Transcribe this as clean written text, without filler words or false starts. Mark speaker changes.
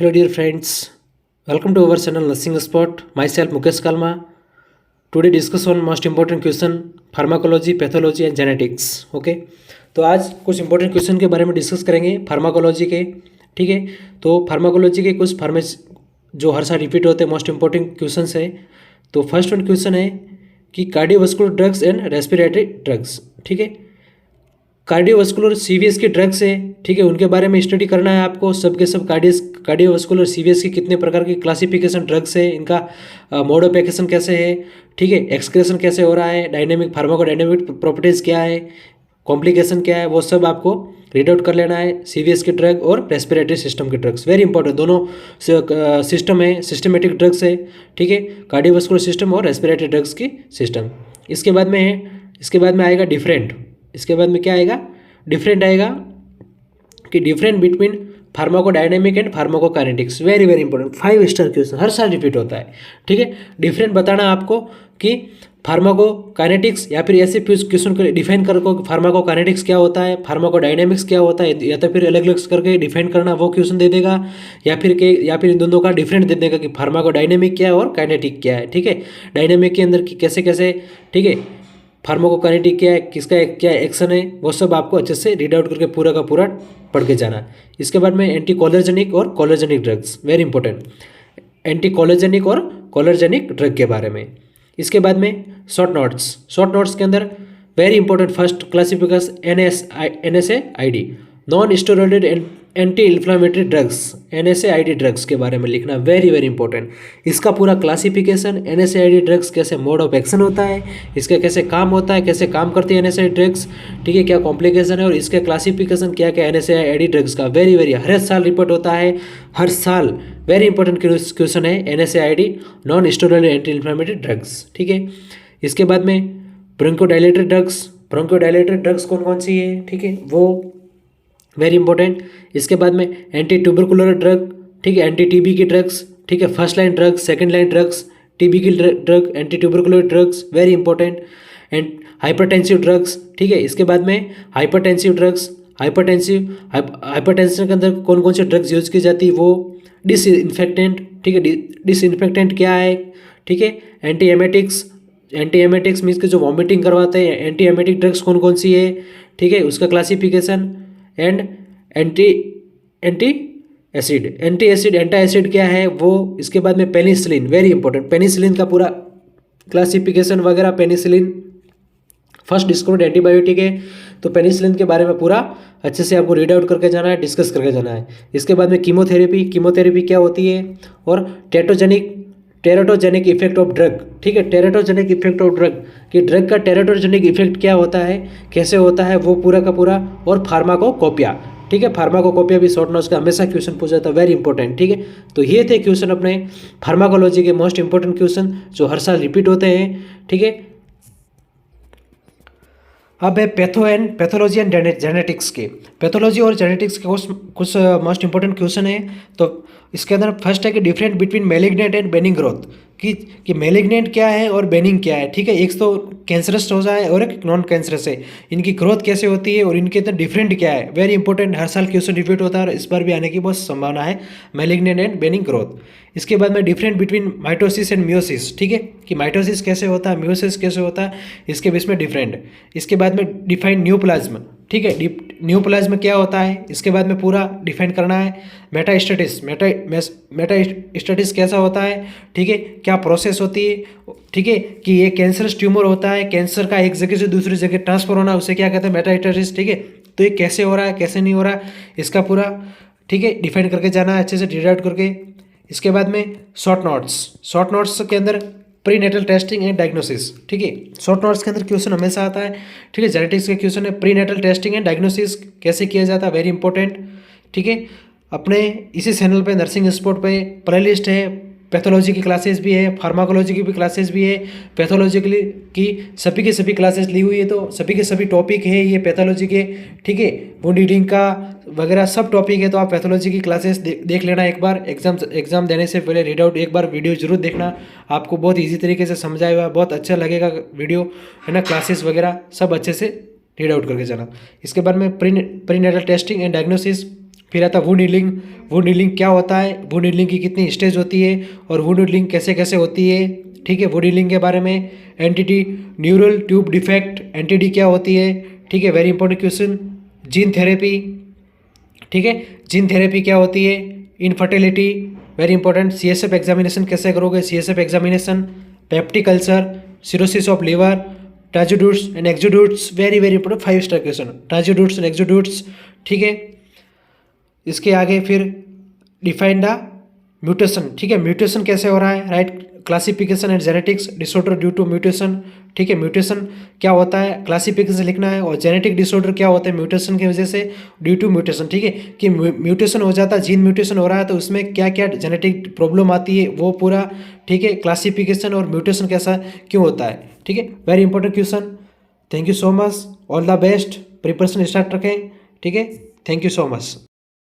Speaker 1: Hello, dear friends. Welcome to our channel Nursing Spot. Myself Mukesh Kalma. Today discuss on most important question pharmacology, pathology and genetics. Okay, तो आज कुछ important question के बारे में discuss करेंगे pharmacology के. ठीक है, तो फार्माकोलॉजी के कुछ जो हर साल रिपीट होते हैं मोस्ट इंपॉर्टेंट क्वेश्चन है. तो फर्स्ट वन क्वेश्चन है कि cardiovascular drugs and respiratory drugs. ठीक है, कार्डियोवास्कुलर सीवीएस के ड्रग्स है. ठीक है, उनके बारे में स्टडी करना है आपको. सब के सब कार्डियोवास्कुलर सीवीएस के कितने प्रकार की क्लासिफिकेशन ड्रग्स है, इनका मोड ऑफ एक्शन कैसे है. ठीक है, एक्सक्रेशन कैसे हो रहा है, डायनेमिक फार्माकोडायनेमिक प्रॉपर्टीज़ क्या है, कॉम्प्लिकेशन क्या है, वो सब आपको रीड आउट कर लेना है. सीवीएस के ड्रग और रेस्पिरेटरी सिस्टम के ड्रग्स वेरी इंपॉर्टेंट, दोनों सिस्टम है, सिस्टमेटिक ड्रग्स है. ठीक है, कार्डियोवास्कुलर सिस्टम और रेस्पिरेटरी ड्रग्स की सिस्टम. इसके बाद में आएगा डिफरेंट. इसके बाद में क्या आएगा, डिफरेंट आएगा कि different between pharmacodynamic and pharmacokinetics. Very very important, 5 star question हर साल रिपीट होता है. ठीक है, डिफरेंट बताना आपको कि फार्माकोकाइनेटिक्स, या फिर ऐसे क्वेश्चन को डिफाइन करो कि फार्माकोकाइनेटिक्स क्या होता है, फार्माकोडायनेमिक्स क्या होता है, या तो फिर अलग अलग करके डिफाइन करना, वो क्वेश्चन दे देगा. या फिर इन दोनों का डिफरेंट दे देगा कि फार्माकोडायनेमिक क्या है और काइनेटिक क्या है. ठीक है, डायनेमिक के अंदर कैसे कैसे, ठीक है, फार्माकोकाइनेटिक क्या है, किसका क्या एक्शन है, वो सब आपको अच्छे से रीड आउट करके पूरा का पूरा पढ़ के जाना. इसके बाद में एंटी कोलर्जेनिक और कोलर्जेनिक ड्रग्स, वेरी इंपॉर्टेंट, एंटी कोलर्जेनिक और कोलर्जेनिक ड्रग के बारे में. इसके बाद में शॉर्ट नोट्स के अंदर very important first classification NSAID, non steroidal anti inflammatory drugs, NSAID drugs के बारे में लिखना, वेरी वेरी इंपॉर्टेंट. इसका पूरा क्लासिफिकेशन, NSAID ड्रग्स कैसे मोड ऑफ एक्शन होता है, इसका कैसे काम होता है, कैसे काम करती है NSAID ड्रग्स. ठीक है, क्या कॉम्प्लिकेशन है और इसके क्लासिफिकेशन क्या क्या NSAID ड्रग्स का. वेरी वेरी हर साल रिपोर्ट होता है, हर साल वेरी इंपॉर्टेंट क्वेश्चन है NSAID, non steroidal anti inflammatory drugs. ठीक है, इसके बाद में ब्रोंकोडायलेटरी ड्रग्स कौन कौन सी है, ठीक है, वो वेरी इंपॉर्टेंट. इसके बाद में एंटी ट्यूबरकुलर ड्रग, ठीक है, एंटी टीबी की ड्रग्स. ठीक है, first line drugs, second line drugs, TB की drug, anti tubercular drugs, very important. And hypertensive drugs. ठीक है, इसके बाद में हाइपरटेंसिव के अंदर कौन कौन सी ड्रग्स यूज की जाती है, वो डिसइंफेक्टेंट. ठीक है, डिसइंफेक्टेंट क्या है. ठीक है, एंटी एमेटिक्स मीन्स के जो वॉमिटिंग करवाते हैं, एंटी एमेटिक ड्रग्स कौन कौन सी है. ठीक है, उसका क्लासिफिकेशन. एंड एंटी एसिड क्या है वो. इसके बाद में पेनिसिलिन, वेरी इंपॉर्टेंट, पेनिसिलिन का पूरा क्लासिफिकेशन वगैरह. पेनिसिलिन फर्स्ट डिस्कवर्ड एंटीबायोटिक है, तो पेनिसिलिन के बारे में पूरा अच्छे से आपको रीड आउट करके जाना है, डिस्कस करके जाना है. इसके बाद में कीमोथेरेपी क्या होती है, और टेराटोजेनिक इफेक्ट ऑफ ड्रग. ठीक है, टेराटोजेनिक इफेक्ट ऑफ ड्रग कि ड्रग का टेराटोजेनिक इफेक्ट क्या होता है, कैसे होता है, वो पूरा का पूरा. और फार्माकोकोपिया. ठीक है, फार्माकोकोपिया भी शॉर्ट नोट्स का हमेशा क्वेश्चन पूछा जाता है, वेरी इंपॉर्टेंट. ठीक है, तो ये थे क्वेश्चन अपने फार्माकोलॉजी के मोस्ट इंपॉर्टेंट क्वेश्चन जो हर साल रिपीट होते हैं. ठीक है, अब है पैथोलॉजी एंड जेनेटिक्स के. पैथोलॉजी और जेनेटिक्स के कुछ मोस्ट इंपॉर्टेंट क्वेश्चन है. तो इसके अंदर फर्स्ट है कि different between malignant and benign growth, कि मैलिग्नेंट क्या है और बेनिंग क्या है. ठीक है, एक तो कैंसरस हो जाए और एक नॉन कैंसरस है, इनकी ग्रोथ कैसे होती है और इनके अंदर डिफरेंट क्या है. वेरी इंपॉर्टेंट, हर साल क्वेश्चन रिपीट होता है और इस बार भी आने की बहुत संभावना है, मैलिग्नेंट एंड बेनिंग ग्रोथ. इसके बाद में different between mitosis and meiosis. ठीक है, कि माइटोसिस कैसे होता है, मियोसिस कैसे होता है, इसके बीच में डिफरेंट. इसके बाद में डिफाइन न्यूप्लाज्म. ठीक है, न्यूप्लाज्म क्या होता है, इसके बाद में पूरा डिफाइन करना है. मेटास्टेसिस कैसा होता है. ठीक है, क्या प्रोसेस होती है. ठीक है, कि ये कैंसरस ट्यूमर होता है, कैंसर का एक जगह से दूसरी जगह ट्रांसफर होना, उसे क्या कहते हैं, मेटास्टेसिस. ठीक है, तो ये कैसे हो रहा है, कैसे नहीं हो रहा, इसका पूरा, ठीक है, डिफाइन करके जाना है अच्छे से रीड आउट करके. इसके बाद में शॉर्ट नोट्स के अंदर प्रीनेटल टेस्टिंग एंड डायग्नोसिस. ठीक है, शॉर्ट नोट्स के अंदर क्वेश्चन हमेशा आता है. ठीक है, जेनेटिक्स के क्वेश्चन है प्रीनेटल टेस्टिंग एंड डायग्नोसिस कैसे किया जाता है, वेरी इंपॉर्टेंट. ठीक है, अपने इसी चैनल पे नर्सिंग स्पॉट पे प्लेलिस्ट है, पैथोलॉजी की क्लासेस भी है, फार्माकोलॉजी की भी क्लासेस भी है, पैथोलॉजी की सभी के सभी क्लासेस ली हुई है. तो सभी के सभी टॉपिक है ये पैथोलॉजी के. ठीक है, वुंड हीलिंग का वगैरह सब टॉपिक है, तो आप पैथोलॉजी की क्लासेस देख लेना एक बार. एग्जाम देने से पहले रीड आउट एक बार वीडियो जरूर देखना, आपको बहुत ईजी तरीके से समझाया हुआ, बहुत अच्छा लगेगा वीडियो, है ना. क्लासेस वगैरह सब अच्छे से रीड आउट करके जाना. इसके बाद में प्रीनेटल टेस्टिंग एंड डायग्नोसिस, फिर आता वुंड हीलिंग। वुंड हीलिंग क्या होता है, वुंड हीलिंग की कितनी स्टेज होती है और वुंड हीलिंग कैसे कैसे होती है, ठीक है। वुंड हीलिंग के बारे में entity, neural tube defect, entity क्या होती है, ठीक है, very important question. Gene therapy, ठीक है, जीन थेरेपी क्या होती है, infertility, very important. CSF examination कैसे करोगे, CSF examination, peptic ulcer, cirrhosis of liver, transudates and exudates, very very important 5 star question, transudates and exudates, ठीक है। इसके आगे फिर डिफाइन द म्यूटेशन, ठीक है, म्यूटेशन कैसे हो रहा है, right, classification and genetics disorder due to mutation, ठीक है, म्यूटेशन क्या होता है, क्लासिफिकेशन लिखना है, और जेनेटिक डिसऑर्डर क्या होता है म्यूटेशन की वजह से, ड्यू टू म्यूटेशन, ठीक है, कि म्यूटेशन हो जाता है, जीन म्यूटेशन हो रहा है तो उसमें क्या क्या जेनेटिक प्रॉब्लम आती है वो पूरा, ठीक है, क्लासिफिकेशन और म्यूटेशन कैसा क्यों होता है, ठीक है, very important question. Thank you so much, all the best, preparation start रखें, ठीक है, थैंक यू सो मच।